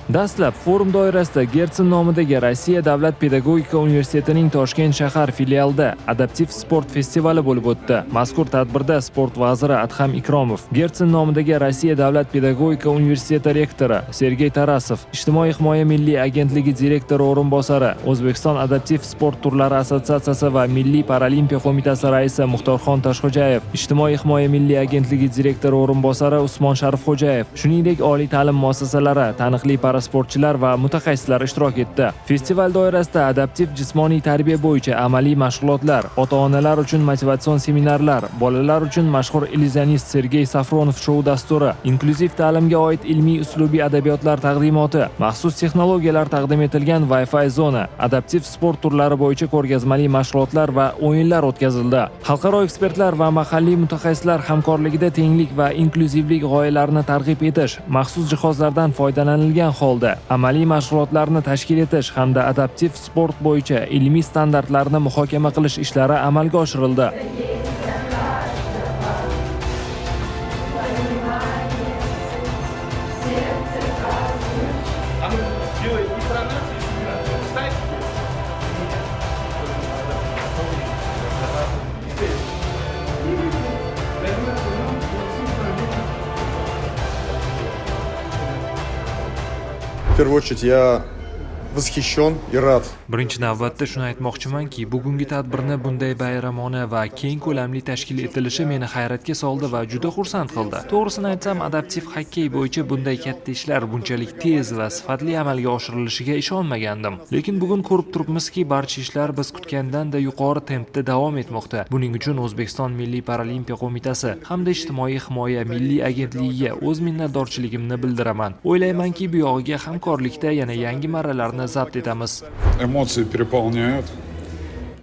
Dastlab forum doirasida Gertsen nomidagi Rossiya davlat pedagogika universitetining Toshkent shahar filialida adaptiv sport festivali bo'lib o'tdi. Mazkur tadbirda sport vaziri Adham Ikromov, Gertsen nomidagi Rossiya davlat pedagogika universiteti rektori Sergey Tarasov, Ijtimoiy himoya milliy agentligi direktori o'rinbosari, O'zbekiston adaptiv sport turlari assotsiatsiyasi va Milliy paralimpiya qo'mitasi raisi Muxtorxon Toshxo'jayev, Ijtimoiy himoya milliy agentligi direktori o'rinbosari Usmon Sharifxo'jayev, shuningdek oliy ta'lim muassasalari, taniqli sportchilar va mutaxassislar ishtirok etdi. Festival doirasida adaptiv jismoniy tarbiya bo'yicha amaliy mashg'ulotlar, ota-onalar uchun motivatsion seminarlar, bolalar uchun mashhur illüzionist Sergey Safronov shou dasturi, inklyuziv ta'limga oid ilmiy uslubiy adabiyotlar taqdimoti, maxsus texnologiyalar taqdim etilgan Wi-Fi zona, adaptiv sport turlari bo'yicha ko'rgazmali mashg'ulotlar va o'yinlar o'tkazildi. Xalqaro ekspertlar va mahalliy mutaxassislar hamkorligida tenglik va inklyuzivlik g'oyalarini targ'ib etish, maxsus jihozlardan foydalanilgan holda amaliy mashg'ulotlarni tashkil etish hamda adaptiv sport bo'yicha ilmiy standartlarni muhokama qilish ishlari amalga oshirildi. В первую очередь я восхищен и рад. Birinchi navbatda shuni aytmoqchimanki, bugungi tadbirni bunday bayramona va keng ko'lamli tashkil etilishi meni hayratga soldi va juda xursand qildi. To'g'risini aytsam, adaptiv xokkey bo'yicha bunday katta ishlar bunchalik tez va sifatli amalga oshirilishiga ishonmagandim. Lekin bugun ko'rib turibmizki, barcha ishlar biz kutgandan-da yuqori tempda davom etmoqda. Buning uchun O'zbekiston Milliy paralimpiya qo'mitasi hamda Ijtimoiy himoya milliy agentligiga o'z minnatdorchiligimni bildiraman. O'ylaymanki, bu yog'iga hamkorlikda yana yangi marralarni zabt etamiz. Эмоции переполняют.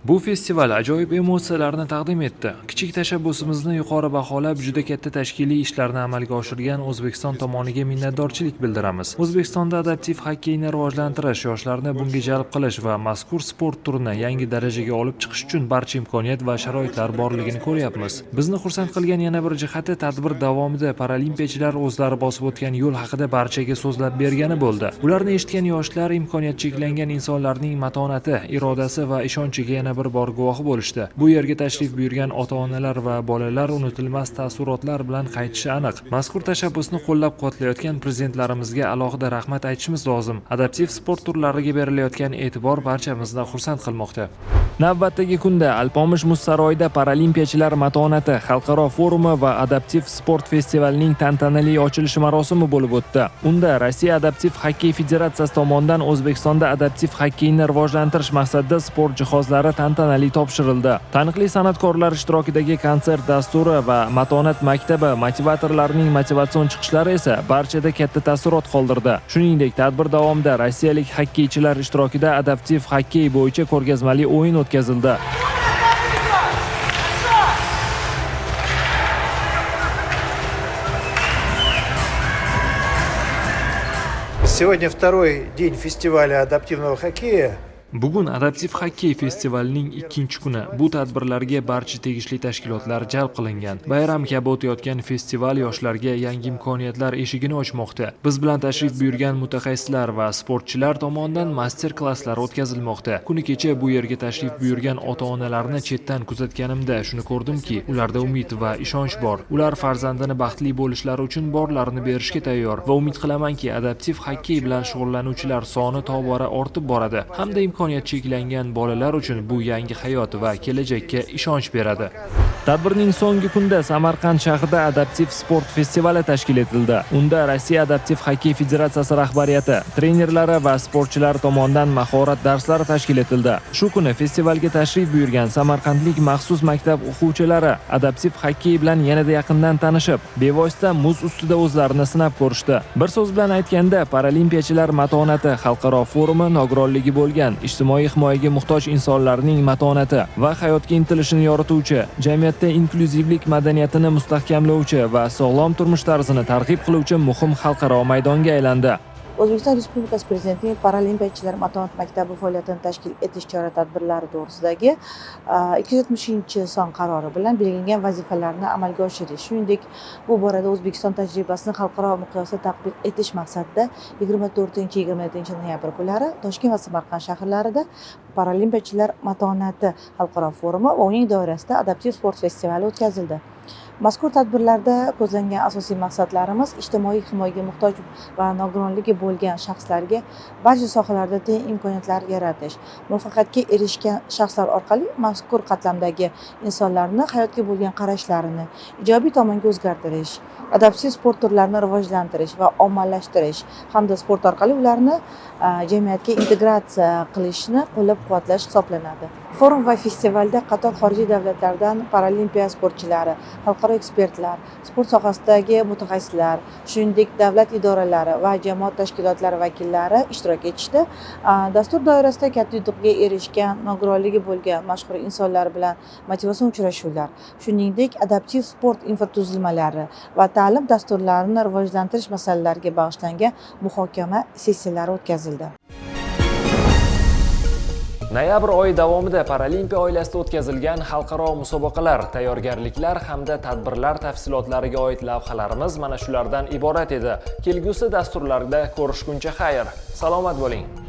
Bu festival ajoyib emotsiyalarni taqdim etdi. Kichik tashabbusimizni yuqori baholab, juda katta tashkiliy ishlarni amalga oshirgan O'zbekiston tomoniga minnatdorchilik bildiramiz. O'zbekistonda adaptiv xokkeyni rivojlantirish, yoshlarni bunga jalb qilish va mazkur sport turini yangi darajaga olib chiqish uchun barcha imkoniyat va sharoitlar borligini ko'ryapmiz. Bizni xursand qilgan yana bir jihati, tadbir davomida paralimpiyachilar o'zlari bosib o'tgan yo'l haqida barchaga so'zlab bergani bo'ldi. Ularni eshitgan yoshlar imkoniyat cheklangan insonlarning matonati, irodasi va ishonchiga yana bir bor guvohi bo'lishdi. Bu yerga tashrif buyurgan ota-onalar va bolalar unutilmas taassurotlar bilan qaytishi aniq. Mazkur tashabbusni qo'llab-quvvatlayotgan prezidentlarimizga alohida rahmat aytishimiz lozim. Adaptiv sport turlariga berilayotgan e'tibor barchamizni xursand qilmoqda. Navbatdagi kunda Alpomish muz saroyida paralimpiyachilar matonati xalqaro forumi va adaptiv sport festivalining tantanali ochilish marosimi bo'lib o'tdi. Unda Rossiya adaptiv xokkey federatsiyasi tomonidan O'zbekistonda adaptiv xokkeyni rivojlantirish maqsadida sport jihozlari tantanali topshirildi. Taniqli san'atkorlar ishtirokidagi konsert dasturi va matonat maktabi motivatorlarining motivatsion chiqishlari esa barchada katta taassurot qoldirdi. Shuningdek, tadbir davomida rossiyalik xokkeychilar ishtirokida adaptiv xokkey bo'yicha ko'rgazmali o'yin o'tkazildi. Сегодня второй день фестиваля адаптивного хоккея. Bugun adaptiv xokkey festivalining ikkinchi kuni. Bu tadbirlarga barcha tegishli tashkilotlar jalb qilingan. Bayram kabi o'tayotgan festival yoshlarga yangi imkoniyatlar eshigini ochmoqda. Biz bilan tashrif buyurgan mutaxassislar va sportchilar tomonidan master-klasslar o'tkazilmoqda. Kuni kecha bu yerga tashrif buyurgan ota-onalarni chetdan kuzatganimda shuni ko'rdimki, ularda umid va ishonch bor. Ular farzandini baxtli bo'lishlari uchun borlarini berishga tayyor va umid qilamanki, adaptiv xokkey bilan shug'ullanuvchilar soni tobora ortib boradi. Hamda imkoniyat cheklangan bolalar uchun bu yangi hayot va kelajakka ishonch beradi. Tadbirning so'nggi kunda Samarqand shahrida adaptiv sport festivali tashkil etildi. Unda Rossiya adaptiv xokkey federatsiyasi rahbariyati, trenerlari va sportchilar tomonidan mahorat darslari tashkil etildi. Shu kuni festivalga tashrif buyurgan samarqandlik maxsus maktab o'quvchilari adaptiv xokkey bilan yanada yaqindan tanishib, bevosita muz ustida o'zlarini sinab ko'rishdi. Bir so'z bilan aytganda, paralimpiyachilar matonati xalqaro forumi nogironligi bo'lgan ijtimoiy himoyaga muhtoj insonlarning matonati va hayotga intilishini yorituvchi, jamiyatda inklyuzivlik madaniyatini mustahkamlovchi va sog'lom turmush tarzini targ'ib qiluvchi muhim xalqaro maydonga aylandi. O'zbekiston Respublikasi Prezidentining Paralimpiyachilar matbuot maktabi faoliyatini tashkil etish chora-tadbirlari to'g'risidagi 270-son qarori bilan belgilangan vazifalarni amalga oshirish, shuningdek, bu borada O'zbekiston tajribasini xalqaro miqyosda tatbiq etish maqsadida 24-27 noyabr kunlari Toshkent va Samarqand shaharlarida Paralimpiyachilar matonati xalqaro forumi va uning doirasida adaptiv sport festivali o'tkazildi. Mazkur tadbirlarda ko'zlangan asosiy maqsadlarimiz ijtimoiy himoyaga muhtoj va nogironligi bo'lgan shaxslarga barcha sohalarda teng imkoniyatlar yaratish, muvaffaqiyatga erishgan shaxslar orqali mazkur qatlamdagi insonlarni hayotga bo'lgan qarashlarini ijobiy tomonga o'zgartirish, adaptiv sport turlarini rivojlantirish va ommalashtirish hamda sport orqali ularni jamiyatga integratsiya qilishni qo'llab-quvvatlash hisoblanadi. Forum va festivalda qator xorijiy davlatlardan paralimpiya sportchilari, xalqaro ekspertlar, sport sohasidagi mutaxassislar, shuningdek davlat idoralari va jamoat tashkilotlari vakillari ishtirok etishdi. Dastur doirasida katta yutuqqa erishgan, nogironligi bo'lgan mashhur insonlar bilan motivatsion uchrashuvlar, shuningdek adaptiv sport infratuzilmalari va ta'lim dasturlarini rivojlantirish masalalariga bag'ishlangan muhokama sessiyalari o'tkazildi. Noyabr oyi davomida Paralimpiya oilasida o'tkazilgan xalqaro musobaqalar, tayyorgarliklar hamda tadbirlar tafsilotlariga oid lavhalarimiz mana shulardan iborat edi. Kelgusi dasturlarda ko'rishguncha xayr. Salomat bo'ling.